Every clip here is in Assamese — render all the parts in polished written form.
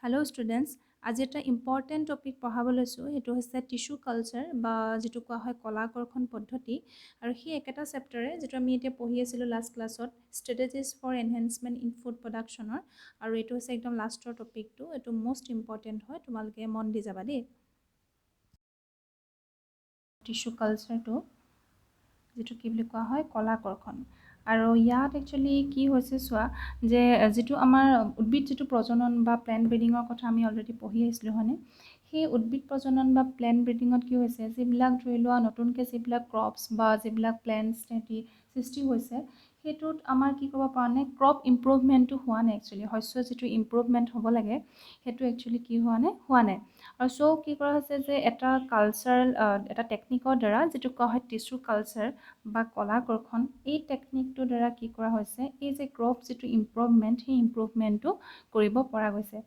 হেল্ল' ষ্টুডেণ্টছ, আজি এটা ইম্পৰ্টেণ্ট টপিক পঢ়াব লৈছোঁ। সেইটো হৈছে টিছ্যু কালচাৰ বা যিটো কোৱা হয় কলাকৰ্ষণ পদ্ধতি। আৰু সেই একেটা চেপ্টাৰে যিটো আমি এতিয়া পঢ়ি আছিলোঁ লাষ্ট ক্লাছত, strategies for enhancement in food প্ৰডাকশ্যনৰ। আৰু এইটো হৈছে একদম লাষ্টৰ টপিকটো। এইটো মষ্ট ইম্পৰ্টেণ্ট হয়, তোমালোকে মন দি যাবা দেই। টিছ্যু কালচাৰটো যিটো কি বুলি কোৱা হয় কলাকৰ্ষণ। আৰু ইয়াত একচুৱেলি কি হৈছে চোৱা, যে যিটো আমাৰ উদ্ভিদ যিটো প্ৰজনন বা প্লেণ্ট ব্ৰিডিঙৰ কথা আমি অলৰেডি পঢ়ি আহিছিলোঁ হয়নে। সেই উদ্ভিদ প্ৰজনন বা প্লেণ্ট ব্ৰিডিঙত কি হৈছে, যিবিলাক ধৰি লোৱা নতুনকৈ যিবিলাক ক্ৰপছ বা যিবিলাক প্লেণ্টছ সিহঁতি সৃষ্টি হৈছে, সেইটোত আমাৰ কি ক'ব পৰা নাই, ক্ৰপ ইম্প্ৰুভমেণ্টটো হোৱা নাই। একচুৱেলি শস্যৰ যিটো ইম্প্ৰুভমেণ্ট হ'ব লাগে সেইটো একচুৱেলি কি হোৱা নাই। আৰু চ' কি কৰা হৈছে যে এটা কালচাৰেল এটা টেকনিকৰ দ্বাৰা যিটো কোৱা হয় টিছ্যু কালচাৰ বা কলাকৰ্ষণ, এই টেকনিকটোৰ দ্বাৰা কি কৰা হৈছে, এই যে ক্ৰপ যিটো ইম্প্ৰুভমেণ্ট, সেই ইম্প্ৰুভমেণ্টটো কৰিব পৰা গৈছে।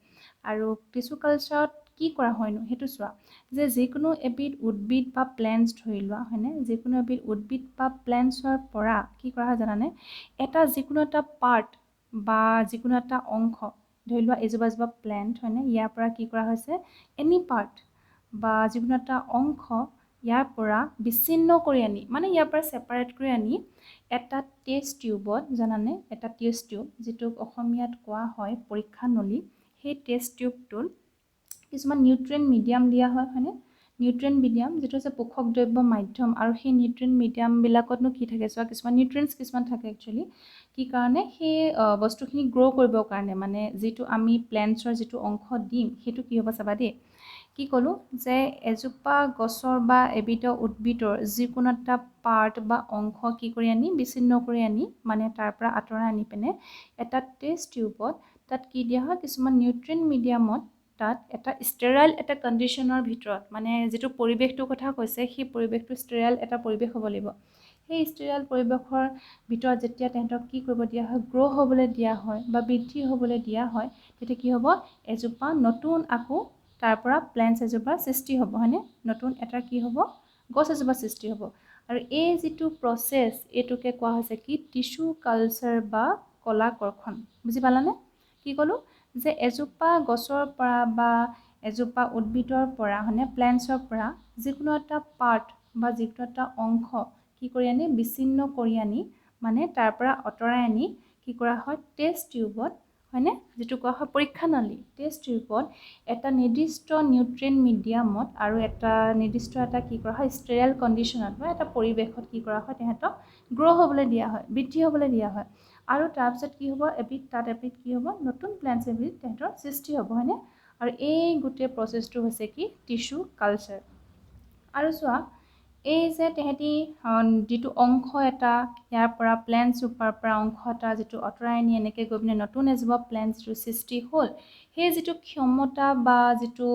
আৰু টিছ্যু কালচাৰত কি কৰা হয়নো সেইটো চোৱা, যে যিকোনো এবিধ উদ্ভিদ বা প্লেণ্টছ ধৰি লোৱা হয়নে, যিকোনো এবিধ উদ্ভিদ বা প্লেণ্টছৰ পৰা কি কৰা হয় জানানে, যিকোনো এটা পাৰ্ট বা যিকোনো এটা অংশ, ধৰি লোৱা এজোপা প্লেণ্ট হয়নে, ইয়াৰ পৰা কি কৰা হৈছে, এনি পাৰ্ট বা যিকোনো এটা অংশ ইয়াৰ পৰা বিচ্ছিন্ন কৰি আনি, মানে ইয়াৰ পৰা ছেপাৰেট কৰি আনি এটা টেষ্ট টিউবত, জানানে, এটা টেষ্ট টিউব যিটোক অসমীয়াত কোৱা হয় পৰীক্ষা নলী, সেই টেষ্ট টিউবটোত কিছুমান নিউট্ৰিয়েণ্ট মিডিয়াম দিয়া হয় হয়নে, নিউট্ৰিয়েণ্ট মিডিয়াম যিটো হৈছে পোষক দ্ৰব্য মাধ্যম। আৰু সেই নিউট্ৰিয়েণ্ট মিডিয়ামবিলাকতনো কি থাকে চোৱা, কিছুমান নিউট্ৰিয়েণ্টছ কিছুমান থাকে একচুৱেলি, কি কাৰণে, সেই বস্তুখিনি গ্ৰ' কৰিবৰ কাৰণে, মানে যিটো আমি প্লেণ্টছৰ যিটো অংশ দিম সেইটো কি হ'ব চাবা দেই। কি ক'লোঁ যে এজোপা গছৰ বা এবিধৰ উদ্ভিদৰ যিকোনো এটা পাৰ্ট বা অংশ কি কৰি আনি, বিচ্ছিন্ন কৰি আনি, মানে তাৰ পৰা আঁতৰাই আনি পিনে এটা টেষ্ট টিউবত তাত কি দিয়া হয়, কিছুমান নিউট্ৰিয়েণ্ট মিডিয়ামত তাত এটা ষ্টেৰাইল এটা কণ্ডিশ্যনৰ ভিতৰত, মানে যিটো পৰিৱেশটোৰ কথা কৈছে, সেই পৰিৱেশটো ষ্টেৰাইল এটা পৰিৱেশ হ'ব লাগিব। সেই ষ্টেৰাইল পৰিৱেশৰ ভিতৰত যেতিয়া তেহেঁতক কি কৰিব দিয়া হয়, গ্ৰ' হ'বলৈ দিয়া হয় বা বৃদ্ধি হ'বলৈ দিয়া হয়, তেতিয়া কি হ'ব, এজোপা নতুন আকৌ তাৰ পৰা প্লেণ্টছ এজোপা সৃষ্টি হ'ব হয়নে, নতুন এটা কি হ'ব, গছ এজোপা সৃষ্টি হ'ব। আৰু এই যিটো প্ৰচেছ, এইটোকে কোৱা হৈছে কি, টিছ্যু কালচাৰ বা কলাকৰ্ষণ। বুজি পালানে? কি ক'লোঁ, যে এজোপা গছৰ পৰা বা এজোপা উদ্ভিদৰ পৰা হয়নে, প্লেণ্টছৰ পৰা যিকোনো এটা পাৰ্ট বা যিকোনো এটা অংশ কি কৰি আনি, বিচ্ছিন্ন কৰি আনি, মানে তাৰ পৰা আঁতৰাই আনি কি কৰা হয়, টেষ্ট টিউবত হয়নে, যিটো কোৱা হয় পৰীক্ষা নলী, টেষ্ট টিউবত এটা নিৰ্দিষ্ট নিউট্ৰিয়েণ্ট মিডিয়ামত আৰু এটা নিৰ্দিষ্ট এটা কি কৰা হয়, ষ্টেৰাইল কণ্ডিশ্যনত বা এটা পৰিৱেশত কি কৰা হয়, তেহেঁতক গ্ৰ' হ'বলৈ দিয়া হয়, বৃদ্ধি হ'বলৈ দিয়া হয়। আৰু তাৰপিছত কি হ'ব, এবিধ কি হ'ব, নতুন প্লেণ্টছ এবিধ তেহেঁতৰ সৃষ্টি হ'ব হয়নে। আৰু এই গোটেই প্ৰচেছটো হৈছে কি, টিছ্যু কালচাৰ। আৰু চোৱা, এই যে তেহেঁতি যিটো অংশ এটা ইয়াৰ পৰা প্লেণ্টছজোপাৰ পৰা অংশ এটা যিটো আঁতৰাই আনি এনেকৈ গৈ পিনে নতুন এজোপা প্লেণ্টছ যিটো সৃষ্টি হ'ল, সেই যিটো ক্ষমতা বা যিটো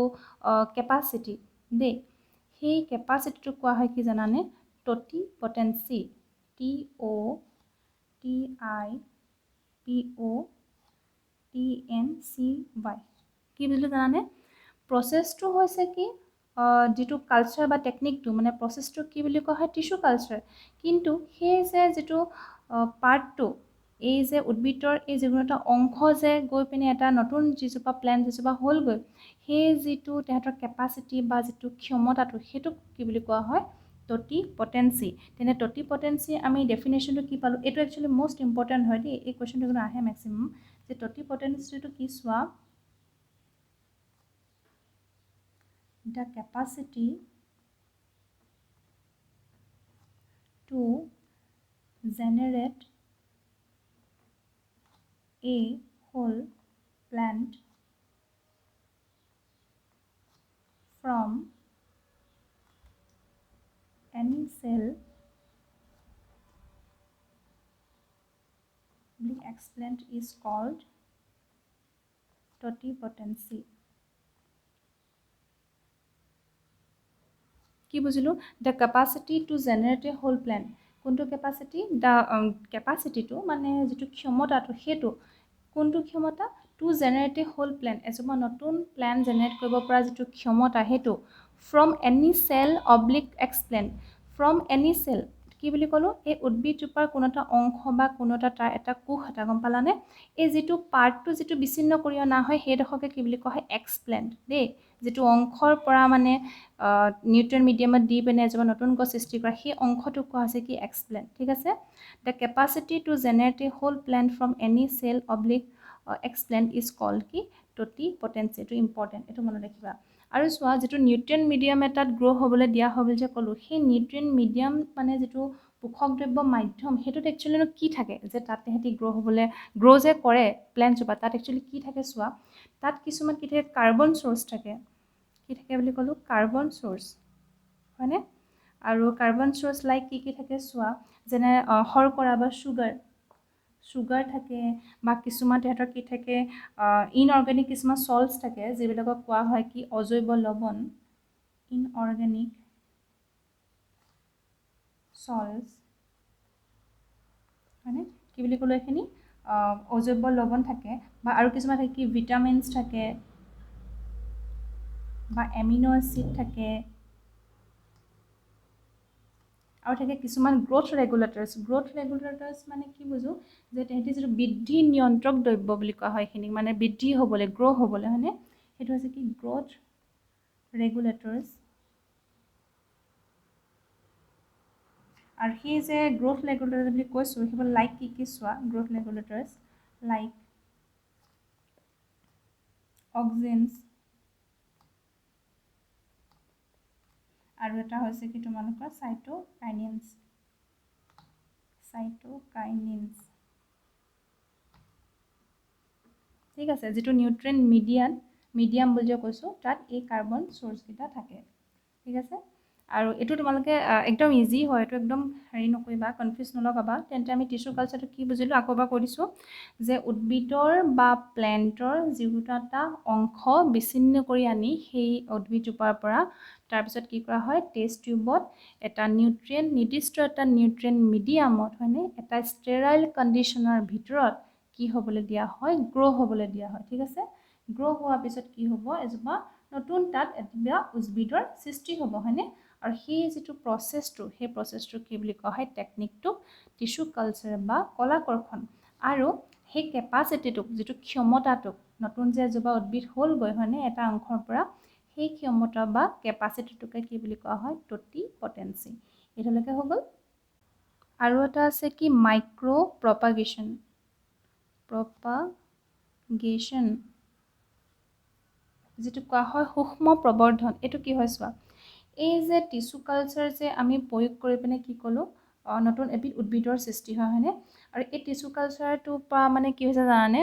কেপাচিটি দেই, সেই কেপাচিটিটো কোৱা হয় কি জানানে, টটিপটেঞ্চি, TOTIPOTENCY। কি বুজিলোঁ জানানে, প্ৰচেছটো হৈছে কি, যিটো কালচাৰ বা টেকনিকটো, মানে প্ৰচেছটো কি বুলি কোৱা হয়, টিছ্যু কালচাৰ। কিন্তু সেই যে যিটো পাৰ্টটো, এই যে উদ্ভিদৰ এই যিকোনো এটা অংশ যে গৈ পিনে এটা নতুন যিজোপা প্লেণ্ট যিজোপা হ'লগৈ, সেই যিটো তেহেঁতৰ কেপাচিটি বা যিটো ক্ষমতাটো, সেইটোক কি বুলি কোৱা হয়, টটিপটেঞ্চি। তেনে টটিপটেঞ্চি আমি ডেফিনেশ্যনটো কি পালোঁ, এইটো একচুৱেলি মষ্ট ইম্পৰ্টেণ্ট হয় দেই, এই কুৱেশ্যনটো কিন্তু আহে মেক্সিমাম, যে টটিপটেঞ্চিটো কি চোৱা, the capacity to generate a whole plant from any cell explained is called totipotency. কি বুজিলোঁ, the capacity to generate a whole plant, কোনটো কেপাচিটি, দ্য কেপাচিটিটো মানে যিটো ক্ষমতাটো, সেইটো কোনটো ক্ষমতা, to generate a whole plant, এজোপা নতুন প্লেণ্ট জেনেৰেট কৰিব পৰা যিটো ক্ষমতা, সেইটো from any cell oblique explant, from any cell, কি বুলি ক'লোঁ এই উদ্ভিদজোপাৰ কোনো এটা অংশ বা কোনো এটা কোষ এটা গম পালানে এই যিটো পাৰ্টটো যিটো বিচ্ছিন্ন কৰি অনা হয় সেইডোখৰকে কি বুলি কোৱা হয় এক্সপ্লেণ্ট দেই যিটো অংশৰ পৰা মানে নিউট্ৰিয়েণ্ট মিডিয়ামত দি পিনে এজোপা নতুন গছ সৃষ্টি কৰা সেই অংশটোক কোৱা হৈছে কি এক্সপ্লেণ্ট ঠিক আছে the capacity to generate a whole plant from any cell oblique explant is called কি টটি পটেঞ্চি এইটো ইম্পৰ্টেণ্ট এইটো মনত ৰাখিবা আৰু চোৱা যিটো নিউট্ৰিয়েণ্ট মিডিয়াম এটাত গ্ৰ' হ'বলৈ দিয়া হয় বুলি যে ক'লোঁ সেই নিউট্ৰিয়েণ্ট মিডিয়াম মানে যিটো পোষক দ্ৰব্য মাধ্যম সেইটোত একচুৱেলিনো কি থাকে যে তাত তেহেঁতি গ্ৰ' যে কৰে প্লেণ্টজোপা তাত একচুৱেলি কি থাকে চোৱা তাত কিছুমান কি থাকে কাৰ্বন চ'ৰ্চ থাকে কি থাকে বুলি ক'লোঁ কাৰ্বন চ'ৰ্চ হয়নে আৰু কাৰ্বন চ'ৰ্চ লাইক কি থাকে চোৱা যেনে শৰ্কৰা বা চুগাৰ থাকে বা কিছুমান তেহেঁতৰ কি থাকে ইনঅৰ্গেনিক কিছুমান চল্টছ থাকে যিবিলাকক কোৱা হয় কি অজৈব লৱণ ইনঅৰ্গেনিক চল্টছ হয়নে কি বুলি ক'লোঁ এইখিনি অজৈব লৱণ থাকে বা আৰু কিছুমান থাকে কি ভিটামিনছ থাকে বা এমিনো এচিড থাকে আৰু থাকে কিছুমান গ্ৰ'থ ৰেগুলেটৰ্ছ মানে কি বুজোঁ যে তেহেঁতি যিটো বৃদ্ধি নিয়ন্ত্ৰক দ্ৰব্য বুলি কোৱা হয় এইখিনিক মানে বৃদ্ধি হ'বলৈ গ্ৰ' হ'বলৈ হয়নে সেইটো হৈছে কি গ্ৰ'থ ৰেগুলেটৰ্ছ আৰু সেই যে গ্ৰ'থ ৰেগুলেটৰ্ছ বুলি কৈছোঁ সেইবোৰ লাইক কি চোৱা গ্ৰ'থ ৰেগুলেটৰ্ছ লাইক অক্সিনছ আৰু এটা হৈছে কি তোমালোকৰ চাইটোকাইনিনছ ঠিক আছে যিটো নিউট্ৰিয়েণ্ট মিডিয়াম বুলি যে কৈছোঁ তাত এই কাৰ্বন চ'ৰ্চকেইটা থাকে ঠিক আছে আৰু এইটো তোমালোকে একদম ইজি হয় এইটো একদম হেৰি নকৰিবা কনফিউজ নলগাবা তেন্তে আমি টিচু কালচাৰটো কি বুজিলোঁ আকৌ এবাৰ কৈ দিছোঁ যে উদ্ভিদৰ বা প্লেণ্টৰ যিকোনো এটা অংশ বিচ্ছিন্ন কৰি আনি সেই উদ্ভিদজোপাৰ পৰা তাৰপিছত কি কৰা হয় টেষ্ট টিউবত এটা নিৰ্দিষ্ট এটা নিউট্ৰিয়েণ্ট মিডিয়ামত হয়নে এটা ষ্টেৰাইল কণ্ডিশ্যনৰ ভিতৰত কি হ'বলৈ দিয়া হয় গ্ৰ' হ'বলৈ দিয়া হয় ঠিক আছে গ্ৰ' হোৱাৰ পিছত কি হ'ব এজোপা নতুন তাত এজোপা উদ্ভিদৰ সৃষ্টি হ'ব হয়নে আৰু সেই যিটো প্ৰচেছটো কি বুলি কোৱা হয় টেকনিকটোক টিচু কালচাৰ বা কলাকৰ্ষণ আৰু সেই কেপাচিটিটোক যিটো ক্ষমতাটোক নতুন যে এজোপা উদ্ভিদ হ'লগৈ হয়নে এটা অংশৰ পৰা সেই ক্ষমতা বা কেপাচিটিটোকে কি বুলি কোৱা হয় টটি পটেঞ্চি এইটোলৈকে হৈ গ'ল আৰু এটা আছে কি মাইক্ৰ' প্ৰপাগেশ্যন যিটো কোৱা হয় সূক্ষ্ম প্ৰবৰ্ধন এইটো কি হয় চোৱা এই যে টিচু কালচাৰ যে আমি প্ৰয়োগ কৰি পিনে কি ক'লোঁ নতুন এবিধ উদ্ভিদৰ সৃষ্টি হয় হয়নে আৰু এই টিচু কালচাৰটোৰ পৰা মানে কি হৈছে জানানে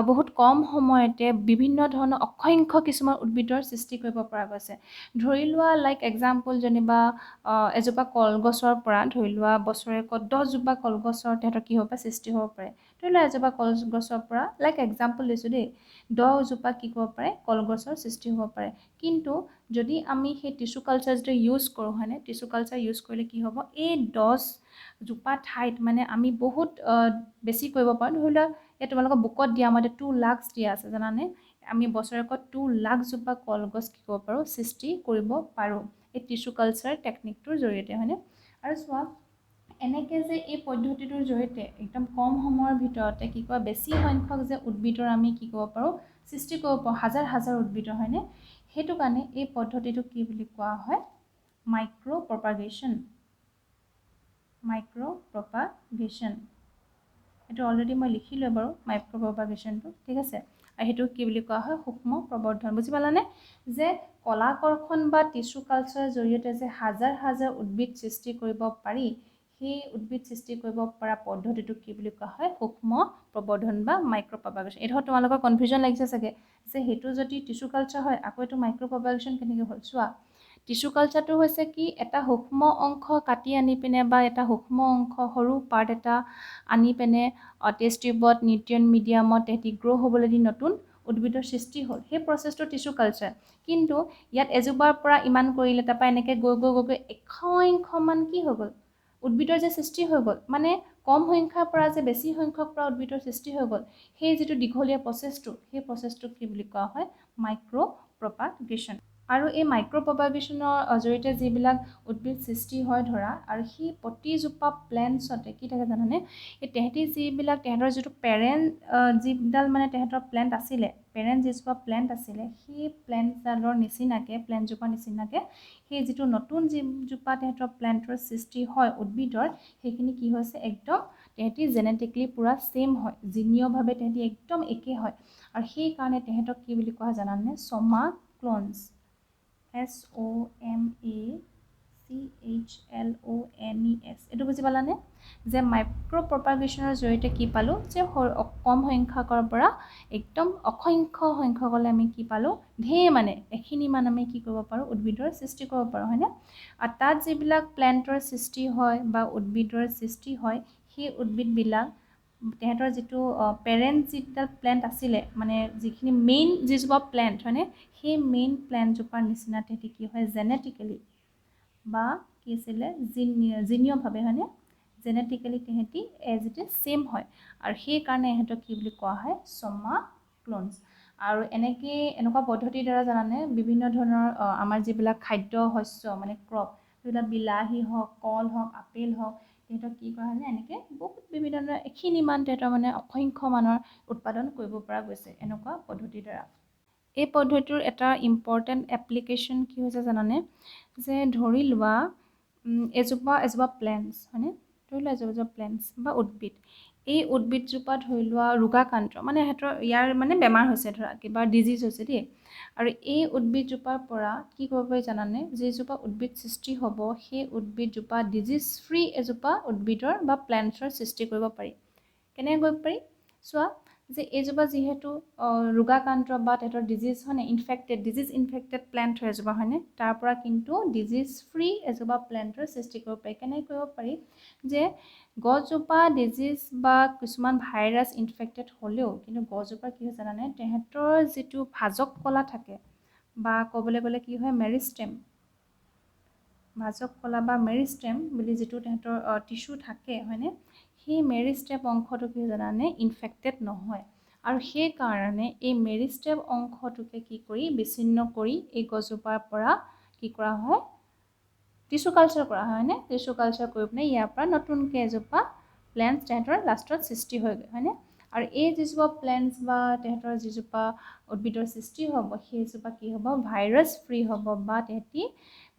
বহুত কম সময়তে বিভিন্ন ধৰণৰ অসংখ্য কিছুমান উদ্ভিদৰ সৃষ্টি কৰিব পৰা গৈছে ধৰি লোৱা লাইক এক্সাম্পল যেনিবা এজোপা কলগছৰ পৰা ধৰি লোৱা বছৰেকত 10জোপা কলগছৰ তেহেঁতৰ কি হ'ব পাৰে সৃষ্টি হ'ব পাৰে ধৰি লোৱা এজোপা কলগছৰ পৰা লাইক এক্সাম্পল দিছোঁ দেই 10জোপা কি হ'ব পাৰে কলগছৰ সৃষ্টি হ'ব পাৰে কিন্তু যদি আমি সেই টিচু কালচাৰ যিটো ইউজ কৰোঁ হয়নে টিচু কালচাৰ ইউজ কৰিলে কি হ'ব এই 10জোপা ঠাইত মানে আমি বহুত বেছি কৰিব পাৰোঁ ধৰি লোৱা এই তোমালোকৰ বুকত দিয়া মতে 2 লাখ দিয়া আছে জানানে আমি বছৰেকত 2 লাখজোপা কলগছ কি কৰিব পাৰোঁ সৃষ্টি কৰিব পাৰোঁ এই টিচু কালচাৰ টেকনিকটোৰ জৰিয়তে হয়নে আৰু চোৱা এনেকৈ যে এই পদ্ধতিটোৰ জৰিয়তে একদম কম সময়ৰ ভিতৰতে কি কয় বেছি সংখ্যক যে উদ্ভিদৰ আমি কি কৰিব পাৰোঁ সৃষ্টি কৰিব পাৰোঁ হাজাৰ উদ্ভিদৰ হয়নে সেইটো কাৰণে এই পদ্ধতিটোক কি বুলি কোৱা হয় মাইক্ৰ' প্ৰপাগেশ্যন এইটো অলৰেডি মই লিখিলোঁ বাৰু মাইক্ৰ' প্ৰপাগেশ্যনটো ঠিক আছে আৰু সেইটো কি বুলি কোৱা হয় সূক্ষ্ম প্ৰবৰ্ধন বুজি পালানে যে কলাকৰ্ষণ বা টিচু কালচাৰৰ জৰিয়তে যে হাজাৰ উদ্ভিদ সৃষ্টি কৰিব পাৰি সেই উদ্ভিদ সৃষ্টি কৰিব পৰা পদ্ধতিটোক কি বুলি কোৱা হয় সূক্ষ্ম প্ৰবৰ্ধন বা মাইক্ৰ' প্ৰপাগেশ্যন এইটো তোমালোকৰ কনফিউজন লাগিছে চাগে যে সেইটো যদি টিচু কালচাৰ হয় আকৌ এইটো মাইক্ৰ' প্ৰপাগেশ্যন কেনেকৈ হ'ল চোৱা টিচু কালচাৰটো হৈছে কি এটা সূক্ষ্ম অংশ কাটি আনি পিনে বা এটা সূক্ষ্ম অংশ সৰু পাৰ্ট এটা আনি পিনে টেষ্ট টিউবত নিউট্ৰিয়েণ্ট মিডিয়ামত তেহেঁতি গ্ৰ' হ'বলৈ দি নতুন উদ্ভিদৰ সৃষ্টি হ'ল সেই প্ৰচেছটো টিচু কালচাৰ কিন্তু ইয়াত এজোপাৰ পৰা ইমান কৰিলে তাৰপৰা এনেকৈ গৈ এশমান কি হৈ গ'ল উদ্ভিদৰ যে সৃষ্টি হৈ গ'ল মানে কম সংখ্যাৰ পৰা যে বেছি সংখ্যক পৰা উদ্ভিদৰ সৃষ্টি হৈ গ'ল সেই যিটো দীঘলীয়া প্ৰচেছটো সেই প্ৰচেছটোক কি বুলি কোৱা হয় মাইক্ৰ' প্ৰপাগেশ্যন আৰু এই মাইক্ৰ'প্ৰপাগেশ্যনৰ জৰিয়তে যিবিলাক উদ্ভিদ সৃষ্টি হয় ধৰা, আৰু সেই প্ৰতিজোপা প্লেণ্টছতে কি থাকে জানানে, এই তেহেঁতৰ যিটো পেৰেণ্ট যিডাল মানে তেহেঁতৰ প্লেণ্ট আছিলে, পেৰেণ্ট যিজোপা প্লেণ্ট আছিলে, সেই প্লেণ্টডালৰ প্লেণ্টজোপাৰ নিচিনাকৈ সেই যিটো নতুন যিজোপা তেহেঁতৰ প্লেণ্টৰ সৃষ্টি হয় উদ্ভিদৰ, সেইখিনি কি হৈছে একদম তেহেঁতি জেনেটিকলি পূৰা ছেইম হয়, জিনীয়ভাৱে তেহেঁতি একদম একে হয়। আৰু সেইকাৰণে তেহেঁতক কি বুলি কোৱা হয় জানানে, ছমা ক্লনছ, SOMACHLONES। এইটো বুজি পালানে, যে মাইক্ৰ'প্ৰপাগেশ্যনৰ জৰিয়তে কি পালোঁ, যে কম সংখ্যকৰ পৰা একদম অসংখ্য সংখ্যকলৈ আমি কি পালোঁ, মানে এখিনিমান আমি কি কৰিব পাৰোঁ, উদ্ভিদৰ সৃষ্টি কৰিব পাৰোঁ, হয়নে। আৰু তাত যিবিলাক প্লেণ্টৰ সৃষ্টি হয় বা উদ্ভিদৰ সৃষ্টি হয়, সেই উদ্ভিদবিলাক তেহেঁতৰ যিটো পেৰেণ্ট যিডাল প্লেণ্ট আছিলে, মানে যিখিনি মেইন যিজোপা প্লেণ্ট হয়নে, সেই মেইন প্লেণ্টজোপাৰ নিচিনা তেহেঁতি কি হয় জেনেটিকেলি বা কি আছিলে জিনীয়ভাৱে হয়নে, জেনেটিকেলি তেহেঁতি এজ ইট ইজ ছেইম হয়। আৰু সেইকাৰণে ইহঁতক কি বুলি কোৱা হয়, ছমা ক্লনছ। আৰু এনেকুৱা পদ্ধতিৰ দ্বাৰা জানানে, বিভিন্ন ধৰণৰ আমাৰ যিবিলাক খাদ্য শস্য মানে ক্ৰপ, যিবিলাক বিলাহী হওক, কল হওক, আপেল হওক, তেহেঁতক কি কৰা হয়, এনেকৈ বহুত বিভিন্ন ধৰণৰ এখিনিমান তেহেঁতৰ মানে অসংখ্য মানৰ উৎপাদন কৰিব পৰা গৈছে এনেকুৱা পদ্ধতিৰ দ্বাৰা। এই পদ্ধতিটোৰ এটা ইম্পৰ্টেণ্ট এপ্লিকেশ্যন কি হৈছে জানানে, যে ধৰি লোৱা এজোপা প্লেণ্টছ হয়নে, ধৰি লোৱা এজোপা প্লেণ্টছ বা উদ্ভিদ, এই উদ্ভিদজোপা ধৰি লোৱা ৰোগাক্ৰান্ত, মানে ইয়াৰ মানে বেমাৰ হৈছে, ধৰা কিবা ডিজিজ হৈছে দেই। আৰু এই উদ্ভিদজোপাৰ পৰা কি কৰিব পাৰি জানানে, যিজোপা উদ্ভিদ সৃষ্টি হ'ব, সেই উদ্ভিদজোপা ডিজিজ ফ্ৰী এজোপা উদ্ভিদৰ বা প্লেণ্টছৰ সৃষ্টি কৰিব পাৰি। কেনেকৈ কৰিব পাৰি চোৱা, যে এইজোপা যিহেতু ৰোগাক্ৰান্ত বা তেহেঁতৰ ডিজিজ হয়নে, ডিজিজ ইনফেক্টেড প্লেণ্ট হয় এজোপা হয়নে, তাৰ পৰা কিন্তু ডিজিজ ফ্ৰী এজোপা প্লেণ্টৰ সৃষ্টি কৰিব পাৰি। কেনেকৈ কৰিব পাৰি, যে গছজোপা ডিজিজ বা কিছুমান ভাইৰাছ ইনফেক্টেড হ'লেও কিন্তু গছজোপা কি হয় জানানে, তেহেঁতৰ যিটো ভাজক কলা থাকে, বা ক'বলৈ গ'লে কি হয় মেৰিষ্টেম, ভাজক কলা বা মেৰিষ্টেম বুলি যিটো তেহেঁতৰ টিচু থাকে হয়নে, সেই মেৰিষ্টেম অংশটো কি জানানে ইনফেক্টেড নহয়। আৰু সেইকাৰণে এই মেৰিষ্টেম অংশটোকে কি কৰি বিচ্ছিন্ন কৰি এই গছজোপাৰ পৰা কি কৰা হয়, টিচু কালচাৰ কৰা হয়নে, টিচু কালচাৰ কৰি পিনে ইয়াৰ পৰা নতুনকৈ এজোপা প্লেণ্টছ তেহেঁতৰ লাষ্টত সৃষ্টি হয়গৈ হয়নে। আৰু এই যিজোপা প্লেণ্টছ বা তেহেঁতৰ যিজোপা উদ্ভিদৰ সৃষ্টি হ'ব, সেইজোপা কি হ'ব, ভাইৰাছ ফ্ৰী হ'ব বা তেহেঁতি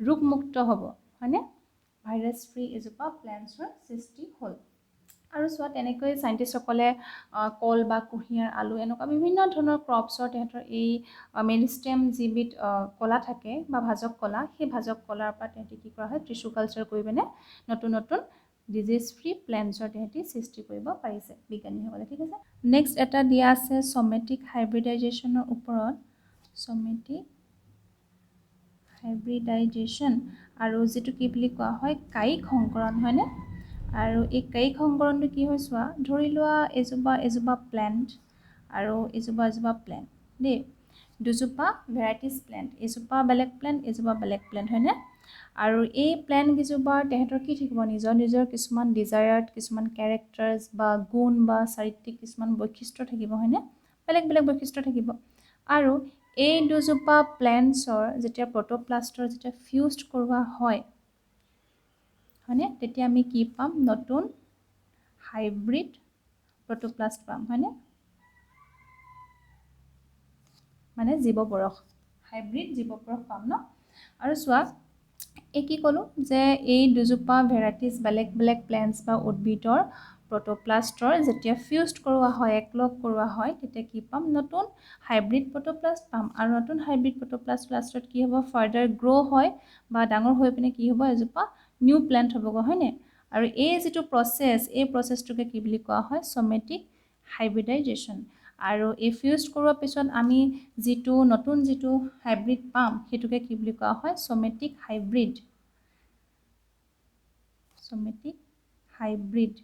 ৰোগমুক্ত হ'ব হয়নে, ভাইৰাছ ফ্ৰী এজোপা প্লেণ্টছৰ সৃষ্টি হ'ল। আৰু চোৱা, তেনেকৈ চাইণ্টিষ্টসকলে কল বা কুঁহিয়াৰ, আলু এনেকুৱা বিভিন্ন ধৰণৰ ক্ৰপছৰ তেহেঁতৰ এই মেৰিষ্টেম যিবিধ কলা থাকে বা ভাজক কলা, সেই ভাজক কলাৰ পৰা তেহেঁতি কি কৰা হয়, টিচু কালচাৰ কৰি পিনে নতুন নতুন ডিজিজ ফ্ৰী প্লেণ্টছৰ তেহেঁতি সৃষ্টি কৰিব পাৰিছে বিজ্ঞানীসকলে। ঠিক আছে, নেক্সট এটা দিয়া আছে ছমেটিক হাইব্ৰিডাইজেশ্যনৰ ওপৰত, ছমেটিক হাইব্ৰিডাইজেশ্যন, আৰু যিটো কি বুলি কোৱা হয় কায়িক সংকৰণ হয়নে। আৰু এই কায়িক সংকৰণটো কি হয় চোৱা, ধৰি লোৱা এজোপা প্লেণ্ট আৰু এজোপা প্লেণ্ট দেই, দুজোপা ভেৰাইটিজ প্লেণ্ট, এজোপা বেলেগ প্লেণ্ট, এজোপা বেলেগ প্লেণ্ট হয়নে। আৰু এই প্লেণ্টকেইজোপাৰ তেহেঁতৰ কি থাকিব, নিজৰ নিজৰ কিছুমান ডিজায়াৰ্ড কিছুমান কেৰেক্টাৰ্ছ বা গুণ বা চাৰিত্ৰিক কিছুমান বৈশিষ্ট্য থাকিব হয়নে, বেলেগ বেলেগ বৈশিষ্ট্য থাকিব। আৰু এই দুজোপা প্লেণ্টছৰ যেতিয়া প্ৰ'ট'প্লাষ্টৰ যেতিয়া ফিউজড কৰোৱা হয় হয়নে, তেতিয়া আমি কি পাম, নতুন হাইব্ৰিড প্ৰ'ট'প্লাষ্ট পাম হয়নে, মানে জীৱবৰস, হাইব্ৰিড জীৱবৰস পাম ন। আৰু চোৱা, এই কি ক'লোঁ, যে এই দুজোপা ভেৰাইটিজ বেলেগ বেলেগ প্লেণ্টছ বা উদ্ভিদৰ প্ৰ'ট'প্লাষ্টৰ যেতিয়া ফিউজড কৰোৱা হয়, একলগ কৰোৱা হয়, তেতিয়া কি পাম, নতুন হাইব্ৰিড প্ৰ'ট'প্লাষ্ট পাম। আৰু নতুন হাইব্ৰিড প্ৰ'ট'প্লাষ্ট লাষ্টত কি হ'ব, ফাৰ্ডাৰ গ্ৰ' হয় বা ডাঙৰ হৈ পিনে কি হ'ব, এজোপা নিউ প্লেণ্ট হ'বগৈ হয়নে। আৰু এই যিটো প্ৰচেছ, এই প্ৰচেছটোকে কি বুলি কোৱা হয়, ছমেটিক হাইব্ৰিডাইজেশ্যন। আৰু এই ফিউজড কৰোৱাৰ পিছত আমি নতুন যিটো হাইব্ৰিড পাম, সেইটোকে কি বুলি কোৱা হয়, ছমেটিক হাইব্ৰিড, ছমেটিক হাইব্ৰিড।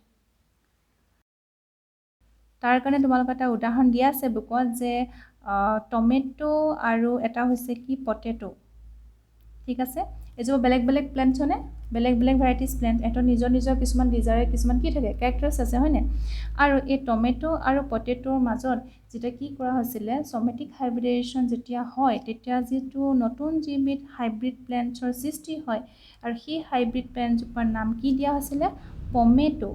তাৰ কাৰণে তোমালোকৰ এটা উদাহৰণ দিয়া আছে বুকত, যে টমেটো আৰু এটা হৈছে কি পটেটো, ঠিক আছে এজোপা বেলেগ বেলেগ প্লেণ্টছ হয়নে বেলেগ বেলেগ ভেৰাইটিজ প্লেণ্ট এহঁতৰ নিজৰ নিজৰ কিছুমান ডিজায়াৰ কিছুমান কি থাকে কেৰেক্টাৰ্ছ আছে হয়নে আৰু এই টমেটো আৰু পটেটোৰ মাজত যেতিয়া কি কৰা হৈছিলে ছমেটিক হাইব্ৰিডেশ্যন যেতিয়া হয় তেতিয়া যিটো নতুন যিবিধ হাইব্ৰিড প্লেণ্টছৰ সৃষ্টি হয় আৰু সেই হাইব্ৰিড প্লেণ্টজোপাৰ নাম কি দিয়া হৈছিলে পমেটো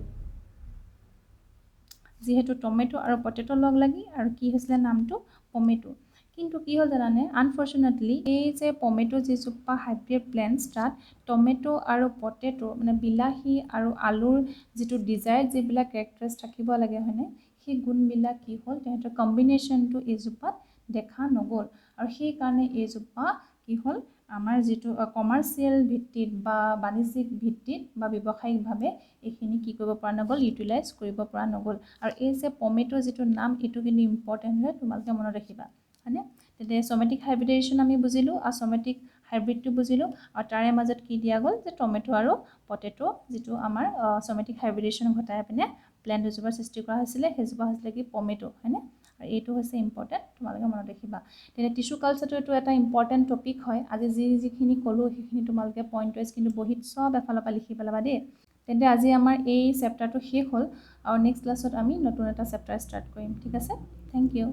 যিহেতু টমেটো আৰু পটেটো লগ লাগি আৰু কি হৈছিলে নামটো পমেটো কিন্তু কি হ'ল জানানে আনফৰ্চুনেটলি এই যে পমেটো যিজোপা হাইব্ৰিড প্লেণ্টছ তাত টমেটো আৰু পটেটো মানে বিলাহী আৰু আলুৰ যিটো ডিজায়াৰ্ড যিবিলাক কেৰেক্টাৰ্ছ থাকিব লাগে হয়নে সেই গুণবিলাক কি হ'ল তেহেঁতৰ কম্বিনেশ্যনটো এইজোপাত দেখা নগ'ল আৰু সেইকাৰণে এইজোপা কি হ'ল আমাৰ যিটো কমাৰ্চিয়েল ভিত্তিত বা বাণিজ্যিক ভিত্তিত বা ব্যৱসায়িকভাৱে এইখিনি কি কৰিব পৰা নগ'ল ইউটিলাইজ কৰিব পৰা নগ'ল আৰু এই যে পমেটো যিটো নাম এইটো কিন্তু ইম্পৰ্টেণ্ট হয় তোমালোকে মনত ৰাখিবা হয়নে তেতিয়া ছমেটিক হাইব্ৰিডেশ্যন আমি বুজিলোঁ আৰু ছমেটিক হাইব্ৰিডটো বুজিলোঁ আৰু তাৰে মাজত কি দিয়া গ'ল যে টমেটো আৰু পটেটো যিটো আমাৰ ছমেটিক হাইব্ৰিডেশ্যন ঘটাই পিনে প্লেণ্ট দুজোপাৰ সৃষ্টি কৰা হৈছিলে সেইজোপা হৈছিলে কি পমেটো হয়নে আৰু এইটো হৈছে ইম্পৰ্টেণ্ট তোমালোকে মনত ৰাখিবা তেতিয়া টিচু কালচাৰটো এইটো এটা ইম্পৰ্টেণ্ট টপিক হয় আজি যিখিনি ক'লোঁ সেইখিনি তোমালোকে পইণ্ট ৱাইজ কিন্তু বহীত চব এফালৰ পৰা লিখি পেলাবা দেই তেন্তে আজি আমাৰ এই চেপ্টাৰটো শেষ হ'ল আৰু নেক্সট ক্লাছত আমি নতুন এটা চেপ্টাৰ ষ্টাৰ্ট কৰিম ঠিক আছে থেংক ইউ